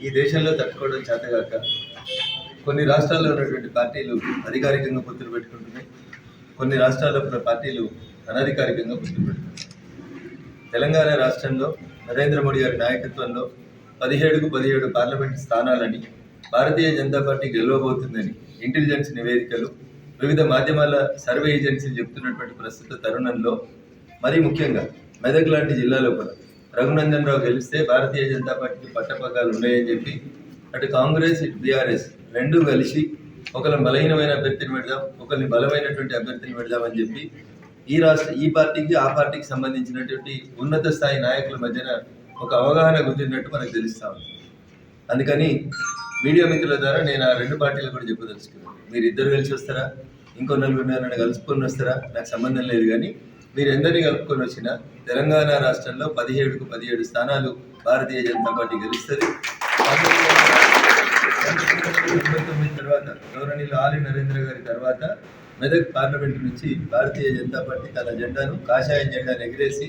ఈ దేశంలో తట్టుకోవడం చేతగాక కొన్ని రాష్ట్రాల్లో ఉన్నటువంటి పార్టీలు అధికారికంగా పొత్తులు పెట్టుకుంటున్నాయి, కొన్ని రాష్ట్రాల్లో పార్టీలు అనధికారికంగా పొత్తులు పెట్టుకుంటున్నాయి. తెలంగాణ రాష్ట్రంలో నరేంద్ర మోడీ గారి నాయకత్వంలో 17 parliament స్థానాలని Bharatiya Janata party గెలవబోతుందని intelligence నివేదికలు, వివిధ మాధ్యమాల సర్వే ఏజెన్సీలు చెప్తున్నటువంటి ప్రస్తుత తరుణంలో మరీ ముఖ్యంగా మెదక్ లాంటి జిల్లాలో కూడా రఘునందన్ రావు గెలిస్తే భారతీయ జనతా పార్టీకి పట్టపగ్గాలు ఉన్నాయని చెప్పి అటు కాంగ్రెస్ ఇటు బీఆర్ఎస్ రెండూ కలిసి ఒకరిని బలహీనమైన అభ్యర్థిని పెడదాం, ఒకరిని బలమైనటువంటి అభ్యర్థిని పెడదామని చెప్పి ఈ పార్టీకి ఆ పార్టీకి సంబంధించినటువంటి ఉన్నత స్థాయి నాయకుల మధ్యన ఒక అవగాహన కుదిరినట్టు మనకు తెలుస్తా ఉంది. అందుకని మీడియా మిత్రుల ద్వారా నేను ఆ రెండు పార్టీలు కూడా చెప్పదలుచుకున్నాను. మీరు ఇద్దరు కలిసి వస్తారా, ఇంకో నలుగురు నన్ను కలుపుకొని వస్తారా, నాకు సంబంధం లేదు. కానీ మీరు ఎందరినీ కలుపుకొని వచ్చినా తెలంగాణ రాష్ట్రంలో 17 స్థానాలు భారతీయ జనతా పార్టీ గెలుస్తుంది. 1999 తర్వాత గౌరవనీయులు ఆలి నరేంద్ర గారి తర్వాత మెదక్ పార్లమెంట్ నుంచి భారతీయ జనతా పార్టీ తన జెండాను కాషాయ జెండాను ఎగిరేసి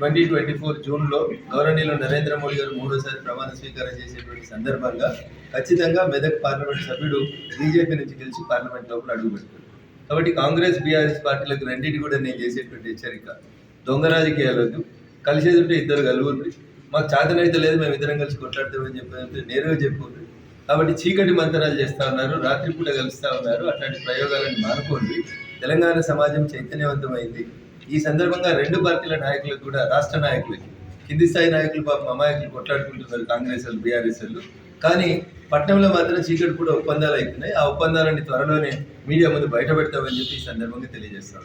2024 జూన్లో గౌరవనీయులు నరేంద్ర మోడీ గారు 3వ ప్రమాణ స్వీకారం చేసేటువంటి సందర్భంగా ఖచ్చితంగా మెదక్ పార్లమెంట్ సభ్యుడు బీజేపీ నుంచి గెలిచి పార్లమెంట్ లోపల అడుగుపెట్టారు. కాబట్టి కాంగ్రెస్ బీఆర్ఎస్ పార్టీలకు రెండింటి కూడా నేను చేసేటువంటి హెచ్చరిక, దొంగ రాజకీయాలొద్దు, కలిసేది ఉంటే ఇద్దరు కలుగుండ్రి, మాకు చేతనైతే లేదు మేము ఇద్దరం కలిసి కొట్లాడతామని చెప్పి నేరుగా చెప్పుకుండ్రి. కాబట్టి చీకటి మంతనాలు చేస్తూ ఉన్నారు, రాత్రిపూట కలుస్తూ ఉన్నారు. అట్లాంటి ప్రయోగాలను మానుకోండి. తెలంగాణ సమాజం చైతన్యవంతమైంది. ఈ సందర్భంగా రెండు పార్టీల నాయకులకు కూడా, రాష్ట్ర నాయకులకి, కింది స్థాయి నాయకులు పాపం అమాయకులు కొట్లాడుకుంటున్నారు, కాంగ్రెస్ వాళ్ళు బీఆర్ఎస్ వాళ్ళు. కానీ పట్టణంలో మాత్రం చీకటి కూడా ఒప్పందాలు అవుతున్నాయి. ఆ ఒప్పందాలని త్వరలోనే మీడియా ముందు బయట పెడతామని చెప్పి ఈ సందర్భంగా తెలియజేస్తాం.